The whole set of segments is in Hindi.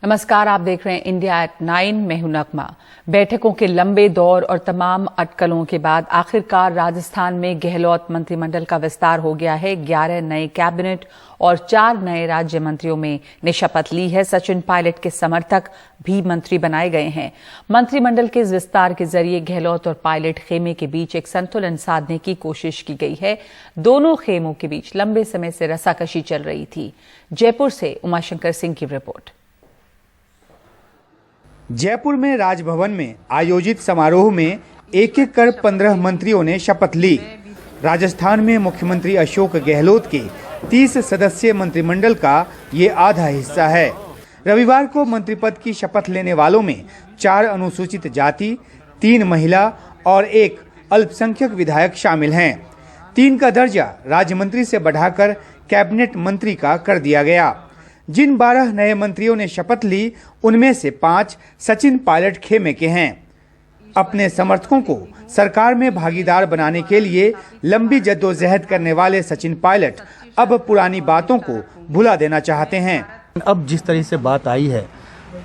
नमस्कार, आप देख रहे हैं इंडिया एट 9। मैं हूं नगमा। बैठकों के लंबे दौर और तमाम अटकलों के बाद आखिरकार राजस्थान में गहलोत मंत्रिमंडल का विस्तार हो गया है। 11 नए कैबिनेट और 4 नए राज्य मंत्रियों ने शपथ ली है। सचिन पायलट के समर्थक भी मंत्री बनाए गए हैं। मंत्रिमंडल के इस विस्तार के जरिए गहलोत और पायलट खेमे के बीच एक संतुलन साधने की कोशिश की गई है। दोनों खेमों के बीच लंबे समय से रसाकशी चल रही थी। जयपुर से उमाशंकर सिंह की रिपोर्ट। जयपुर में राजभवन में आयोजित समारोह में एक एक कर 15 मंत्रियों ने शपथ ली। राजस्थान में मुख्यमंत्री अशोक गहलोत के 30 सदस्यीय मंत्रिमंडल का ये आधा हिस्सा है। रविवार को मंत्री पद की शपथ लेने वालों में 4 अनुसूचित जाति, 3 महिला और 1 अल्पसंख्यक विधायक शामिल हैं। 3 का दर्जा राज्य मंत्री से बढ़ाकर कैबिनेट मंत्री का कर दिया गया। जिन 12 नए मंत्रियों ने शपथ ली, उनमें से 5 सचिन पायलट खेमे के हैं। अपने समर्थकों को सरकार में भागीदार बनाने के लिए लंबी जद्दोजहद करने वाले सचिन पायलट अब पुरानी बातों को भुला देना चाहते हैं। अब जिस तरह से बात आई है,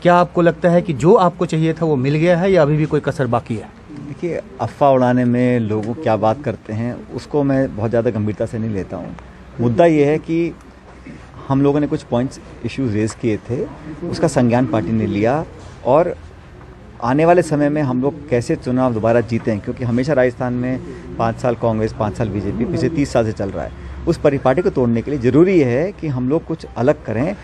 क्या आपको लगता है कि जो आपको चाहिए था वो मिल गया है या अभी भी कोई कसर बाकी है? देखिए, अफवाह उड़ाने में लोग क्या बात करते हैं उसको मैं बहुत ज़्यादा गंभीरता से नहीं लेता हूँ। मुद्दा ये है कि हम लोगों ने कुछ पॉइंट्स इश्यूज रेज किए थे, उसका संज्ञान पार्टी ने लिया और आने वाले समय में हम लोग कैसे चुनाव दोबारा जीतें, क्योंकि हमेशा राजस्थान में 5 साल कांग्रेस, 5 साल बीजेपी, पिछले 30 साल से चल रहा है। उस परिपाटी को तोड़ने के लिए ज़रूरी है कि हम लोग कुछ अलग करें,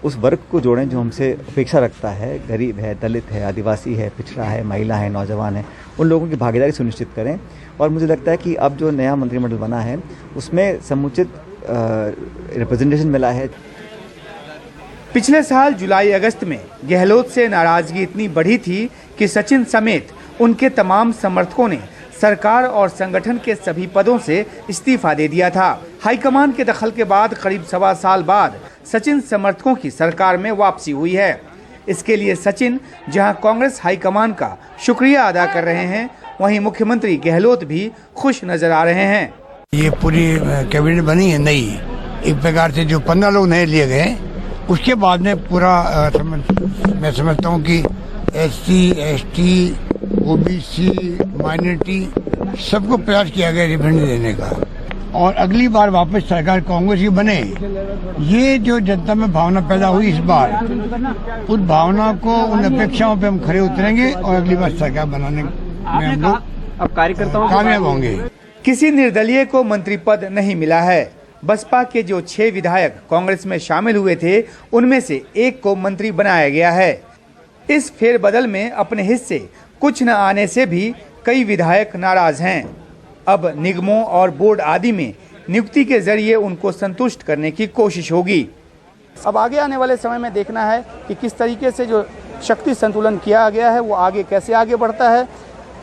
उस वर्ग को जोड़ें जो हमसे अपेक्षा रखता है। गरीब है, दलित है, आदिवासी है, पिछड़ा है, महिला है, नौजवान है, उन लोगों की भागीदारी सुनिश्चित करें। और मुझे लगता है कि अब जो नया मंत्रिमंडल बना है उसमें समुचित रिप्रेजेंटेशन मिला है। पिछले साल जुलाई अगस्त में गहलोत से नाराजगी इतनी बढ़ी थी कि सचिन समेत उनके तमाम समर्थकों ने सरकार और संगठन के सभी पदों से इस्तीफा दे दिया था। हाईकमान के दखल के बाद करीब 1.25 साल बाद सचिन समर्थकों की सरकार में वापसी हुई है। इसके लिए सचिन जहां कांग्रेस हाईकमान का शुक्रिया अदा कर रहे हैं, वहीं मुख्यमंत्री गहलोत भी खुश नजर आ रहे हैं। ये पूरी कैबिनेट बनी है नई, एक प्रकार से जो 15 लोग नए लिए गए, उसके बाद में पूरा मैं समझता हूँ कि SC, ST, OBC, माइनॉरिटी सबको प्रयास किया गया रिप्रेजेंटेशन देने का। और अगली बार वापस सरकार कांग्रेस की बने, ये जो जनता में भावना पैदा हुई इस बार, उस भावना को, उन अपेक्षाओं पे हम खड़े उतरेंगे और अगली बार सरकार बनाने में हम लोग अब कार्यकर्ताओं कामयाब होंगे। किसी निर्दलीय को मंत्री पद नहीं मिला है। बसपा के जो 6 विधायक कांग्रेस में शामिल हुए थे, उनमें से 1 को मंत्री बनाया गया है। इस फेरबदल में अपने हिस्से कुछ न आने से भी कई विधायक नाराज हैं। अब निगमों और बोर्ड आदि में नियुक्ति के जरिए उनको संतुष्ट करने की कोशिश होगी। अब आगे आने वाले समय में देखना है कि किस तरीके से जो शक्ति संतुलन किया गया है वो आगे कैसे आगे बढ़ता है।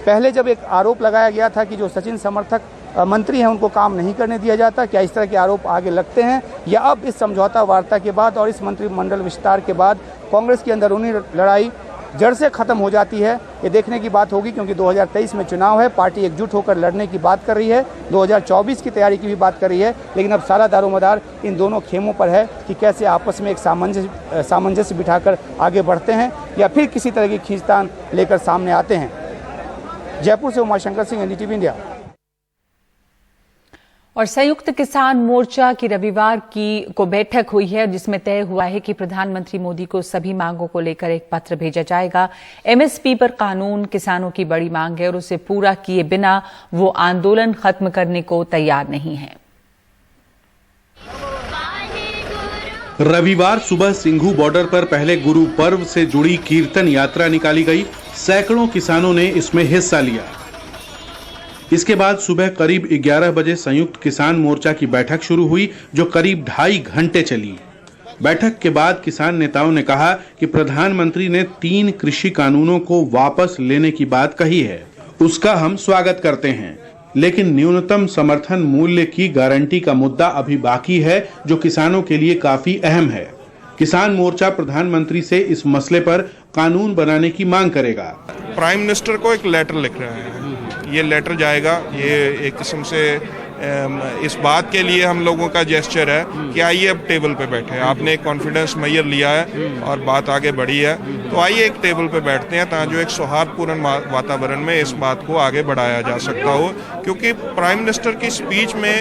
पहले जब एक आरोप लगाया गया था कि जो सचिन समर्थक मंत्री हैं उनको काम नहीं करने दिया जाता, क्या इस तरह के आरोप आगे लगते हैं या अब इस समझौता वार्ता के बाद और इस मंत्रिमंडल विस्तार के बाद कांग्रेस की अंदरूनी लड़ाई जड़ से खत्म हो जाती है? ये देखने की बात होगी, क्योंकि 2023 में चुनाव है। पार्टी एकजुट होकर लड़ने की बात कर रही है, 2024 की तैयारी की भी बात कर रही है, लेकिन अब सारा दारोमदार इन दोनों खेमों पर है कि कैसे आपस में एक सामंजस्य बिठाकर आगे बढ़ते हैं या फिर किसी तरह की खींचतान लेकर सामने आते हैं। जयपुर से उमाशंकर सिंह, NDTV इंडिया। और संयुक्त किसान मोर्चा की रविवार को बैठक हुई है, जिसमें तय हुआ है कि प्रधानमंत्री मोदी को सभी मांगों को लेकर एक पत्र भेजा जाएगा। MSP पर कानून किसानों की बड़ी मांग है और उसे पूरा किए बिना वो आंदोलन खत्म करने को तैयार नहीं है। रविवार सुबह सिंघू बॉर्डर पर पहले गुरु पर्व से जुड़ी कीर्तन यात्रा निकाली गई। सैकड़ों किसानों ने इसमें हिस्सा लिया। इसके बाद सुबह करीब 11 बजे संयुक्त किसान मोर्चा की बैठक शुरू हुई, जो करीब 2.5 घंटे चली। बैठक के बाद किसान नेताओं ने कहा कि प्रधानमंत्री ने 3 कृषि कानूनों को वापस लेने की बात कही है, उसका हम स्वागत करते हैं, लेकिन न्यूनतम समर्थन मूल्य की गारंटी का मुद्दा अभी बाकी है, जो किसानों के लिए काफी अहम है। किसान मोर्चा प्रधानमंत्री से इस मसले पर कानून बनाने की मांग करेगा। प्राइम मिनिस्टर को एक लेटर लिख रहे हैं, ये लेटर जाएगा, ये एक किस्म से इस बात के लिए हम लोगों का जेस्चर है कि आइए अब टेबल पे बैठे। आपने एक कॉन्फिडेंस मेजर लिया है और बात आगे बढ़ी है, तो आइए एक टेबल पे बैठते हैं ताकि जो एक सौहार्दपूर्ण वातावरण में इस बात को आगे बढ़ाया जा सकता हो। क्योंकि प्राइम मिनिस्टर की स्पीच में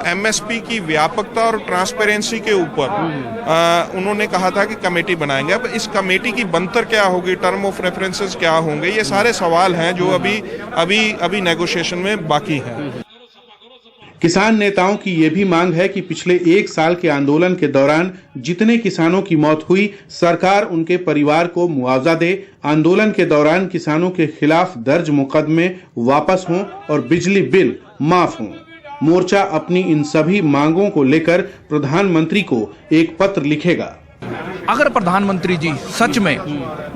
एमएसपी की व्यापकता और ट्रांसपेरेंसी के ऊपर उन्होंने कहा था कि कमेटी बनाएंगे। अब इस कमेटी की बनतर क्या होगी, टर्म ऑफ रेफरेंसेस क्या होंगे, ये सारे सवाल हैं जो अभी नेगोशिएशन में बाकी हैं। किसान नेताओं की ये भी मांग है कि पिछले 1 साल के आंदोलन के दौरान जितने किसानों की मौत हुई, सरकार उनके परिवार को मुआवजा दे, आंदोलन के दौरान किसानों के खिलाफ दर्ज मुकदमे वापस हों और बिजली बिल माफ हों। मोर्चा अपनी इन सभी मांगों को लेकर प्रधानमंत्री को एक पत्र लिखेगा। अगर प्रधानमंत्री जी सच में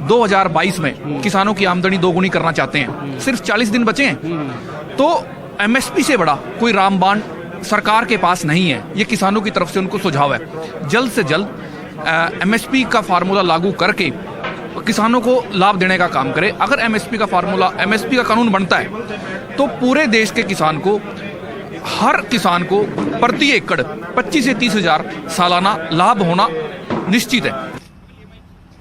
2022 में किसानों की आमदनी दोगुनी करना चाहते हैं, सिर्फ 40 दिन बचे हैं, तो एमएसपी से बड़ा कोई रामबाण सरकार के पास नहीं है। ये किसानों की तरफ से उनको सुझाव है। जल्द से जल्द एमएसपी का फार्मूला लागू करके किसानों को लाभ देने का काम करे। अगर एमएसपी का कानून बनता है तो पूरे देश के किसान को, हर किसान को प्रति एकड़ 25 से 30 हजार सालाना लाभ होना निश्चित है।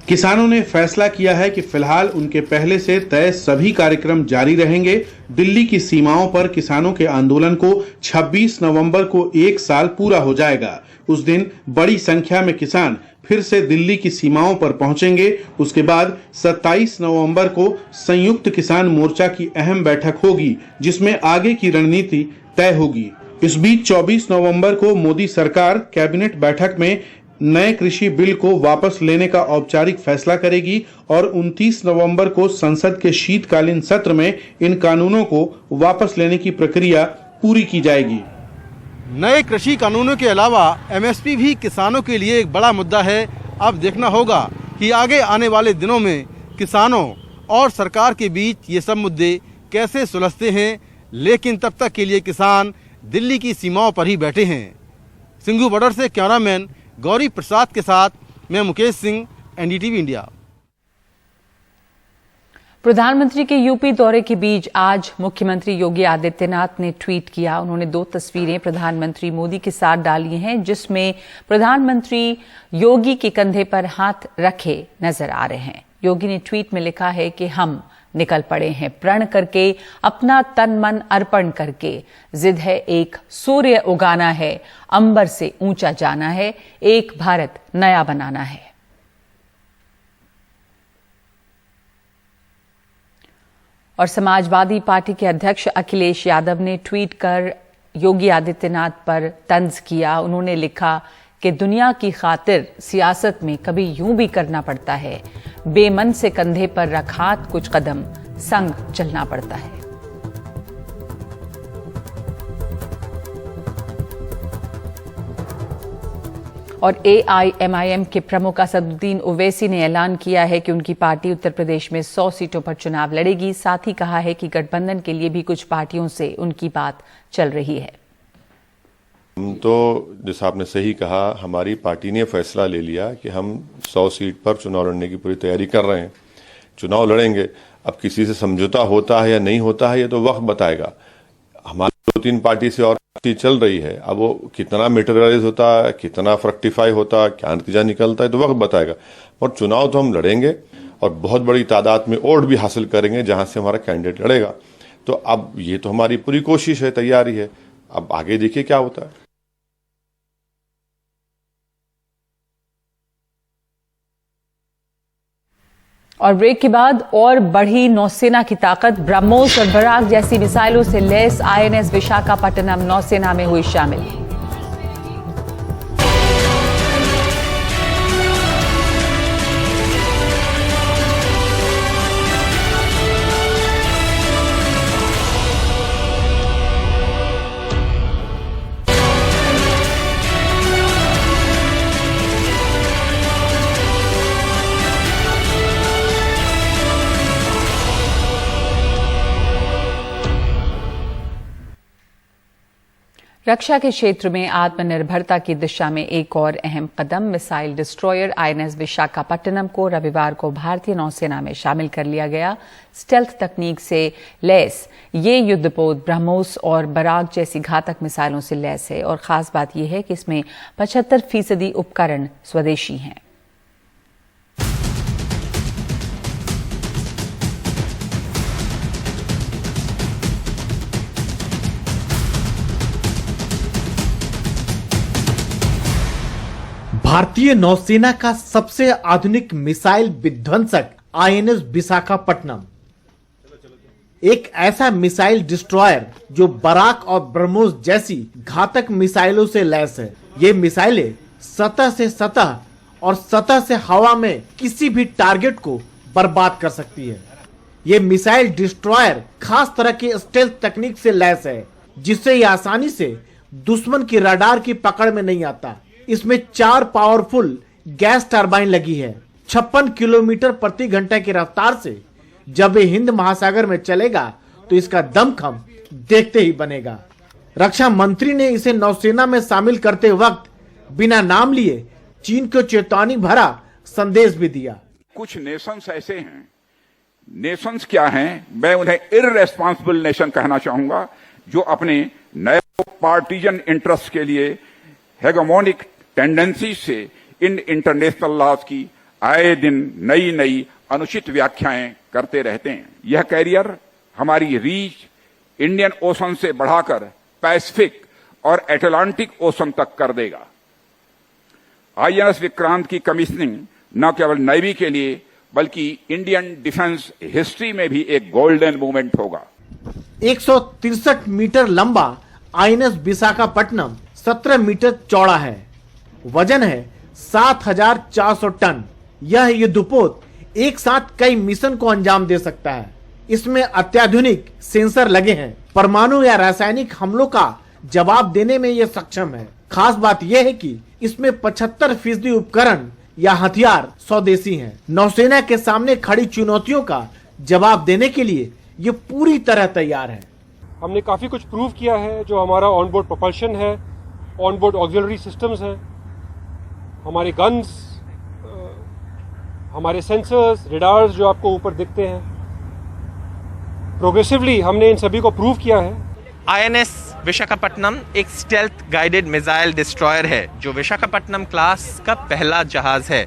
किसानों ने फैसला किया है कि फिलहाल उनके पहले से तय सभी कार्यक्रम जारी रहेंगे। दिल्ली की सीमाओं पर किसानों के आंदोलन को 26 नवंबर को 1 साल पूरा हो जाएगा। उस दिन बड़ी संख्या में किसान फिर से दिल्ली की सीमाओं पर पहुंचेंगे। उसके बाद 27 नवंबर को संयुक्त किसान मोर्चा की अहम बैठक होगी, जिसमें आगे की रणनीति तय होगी। इस बीच 24 नवंबर को मोदी सरकार कैबिनेट बैठक में नए कृषि बिल को वापस लेने का औपचारिक फैसला करेगी और 29 नवंबर को संसद के शीतकालीन सत्र में इन कानूनों को वापस लेने की प्रक्रिया पूरी की जाएगी। नए कृषि कानूनों के अलावा एमएसपी भी किसानों के लिए एक बड़ा मुद्दा है। अब देखना होगा कि आगे आने वाले दिनों में किसानों और सरकार के बीच ये सब मुद्दे कैसे सुलझते हैं। लेकिन तब तक के लिए किसान दिल्ली की सीमाओं पर ही बैठे हैं। सिंघू बॉर्डर से कैमरामैन गौरी प्रसाद के साथ मैं मुकेश सिंह, एनडीटीवी इंडिया। प्रधानमंत्री के यूपी दौरे के बीच आज मुख्यमंत्री योगी आदित्यनाथ ने ट्वीट किया। उन्होंने 2 तस्वीरें प्रधानमंत्री मोदी के साथ डाली हैं, जिसमें प्रधानमंत्री योगी के कंधे पर हाथ रखे नजर आ रहे हैं। योगी ने ट्वीट में लिखा है कि हम निकल पड़े हैं प्रण करके, अपना तन मन अर्पण करके। जिद है एक सूर्य उगाना है, अंबर से ऊंचा जाना है, एक भारत नया बनाना है। और समाजवादी पार्टी के अध्यक्ष अखिलेश यादव ने ट्वीट कर योगी आदित्यनाथ पर तंज किया। उन्होंने लिखा कि दुनिया की खातिर सियासत में कभी यूं भी करना पड़ता है, बेमन से कंधे पर रखात कुछ कदम संग चलना पड़ता है। और एआईएमआईएम के प्रमुख असदुद्दीन ओवैसी ने ऐलान किया है कि उनकी पार्टी उत्तर प्रदेश में 100 सीटों पर चुनाव लड़ेगी। साथ ही कहा है कि गठबंधन के लिए भी कुछ पार्टियों से उनकी बात चल रही है। तो जैसा आपने सही कहा, हमारी पार्टी ने फैसला ले लिया कि हम 100 सीट पर चुनाव लड़ने की पूरी तैयारी कर रहे हैं। चुनाव लड़ेंगे। अब किसी से समझौता होता है या नहीं होता है ये तो वक्त बताएगा। हमारी 2-3 पार्टी से और चल रही है। अब वो कितना मटेरियलाइज होता है, कितना फ्रक्टिफाई होता है, क्या नतीजा निकलता है तो वक्त बताएगा। और चुनाव तो हम लड़ेंगे और बहुत बड़ी तादाद में वोट भी हासिल करेंगे जहां से हमारा कैंडिडेट लड़ेगा। तो अब ये तो हमारी पूरी कोशिश है, तैयारी है। अब आगे देखिए क्या होता है। और ब्रेक के बाद और बढ़ी नौसेना की ताकत। ब्रह्मोस और बराक जैसी मिसाइलों से लैस आईएनएस विशाखापट्टनम नौसेना में हुई शामिल। रक्षा के क्षेत्र में आत्मनिर्भरता की दिशा में एक और अहम कदम मिसाइल डिस्ट्रॉयर आईएनएस विशाखापट्टनम को रविवार को भारतीय नौसेना में शामिल कर लिया गया। स्टेल्थ तकनीक से लैस ये युद्धपोत ब्रह्मोस और बराक जैसी घातक मिसाइलों से लैस है और खास बात यह है कि इसमें 75% उपकरण स्वदेशी हैं। भारतीय नौसेना का सबसे आधुनिक मिसाइल विध्वंसक आईएनएस विशाखापट्टनम एक ऐसा मिसाइल डिस्ट्रॉयर जो बराक और ब्रह्मोस जैसी घातक मिसाइलों से लैस है। ये मिसाइलें सतह से सतह और सतह से हवा में किसी भी टारगेट को बर्बाद कर सकती है। ये मिसाइल डिस्ट्रॉयर खास तरह की स्टेल्थ तकनीक से लैस है, जिससे ये आसानी से दुश्मन की रडार की पकड़ में नहीं आता। इसमें 4 पावरफुल गैस टरबाइन लगी है। 56 किलोमीटर प्रति घंटा की रफ्तार से जब ये हिंद महासागर में चलेगा तो इसका दमखम देखते ही बनेगा। रक्षा मंत्री ने इसे नौसेना में शामिल करते वक्त बिना नाम लिए चीन को चेतावनी भरा संदेश भी दिया। कुछ नेशंस ऐसे हैं, नेशंस क्या हैं, मैं उन्हें इररेस्पॉन्सिबल नेशन कहना चाहूंगा, जो अपने नए पार्टीजन इंटरेस्ट के लिए हेगेमोनिक टेंडेंसी से इन इंटरनेशनल लॉज की आए दिन नई नई अनुचित व्याख्याएं करते रहते हैं। यह कैरियर हमारी रीच इंडियन ओशन से बढ़ाकर पैसिफिक और अटलांटिक ओशन तक कर देगा। आईएनएस विक्रांत की कमीशनिंग न केवल नेवी के लिए बल्कि इंडियन डिफेंस हिस्ट्री में भी एक गोल्डन मोमेंट होगा। 163 मीटर लंबा आईएनएस विशाखापट्टनम 17 मीटर चौड़ा है। वजन है 7400 टन। यह युद्धपोत एक साथ कई मिशन को अंजाम दे सकता है। इसमें अत्याधुनिक सेंसर लगे हैं। परमाणु या रासायनिक हमलों का जवाब देने में यह सक्षम है। खास बात यह है कि इसमें 75% उपकरण या हथियार स्वदेशी हैं। नौसेना के सामने खड़ी चुनौतियों का जवाब देने के लिए ये पूरी तरह तैयार है। हमने काफी कुछ प्रूव किया है। जो हमारा ऑनबोर्ड प्रोपल्शन है, ऑनबोर्ड ऑक्सिलरी सिस्टम्स हैं, हमारे गन्स, हमारे सेंसर्स, रेडार्स जो आपको ऊपर दिखते हैं, प्रोग्रेसिवली हमने इन सभी को प्रूव किया है। आईएनएस विशाखापट्टनम एक स्टेल्थ गाइडेड मिसाइल डिस्ट्रॉयर है जो विशाखापट्टनम क्लास का पहला जहाज है।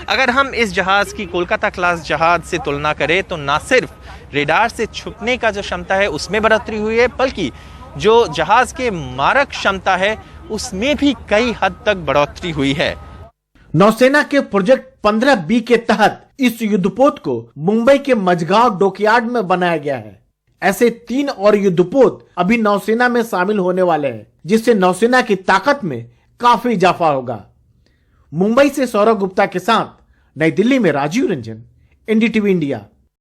अगर हम इस जहाज की कोलकाता क्लास जहाज से तुलना करें तो न सिर्फ रेडार से छुपने का जो क्षमता है उसमें बढ़ोतरी हुई है, बल्कि जो जहाज के मारक क्षमता है उसमें भी कई हद तक बढ़ोतरी हुई है। नौसेना के प्रोजेक्ट 15B के तहत इस युद्धपोत को मुंबई के मझगांव डॉकयार्ड में बनाया गया है। ऐसे 3 और युद्धपोत अभी नौसेना में शामिल होने वाले हैं, जिससे नौसेना की ताकत में काफी इजाफा होगा। मुंबई से सौरभ गुप्ता के साथ नई दिल्ली में राजीव रंजन, एनडीटीवी इंडिया।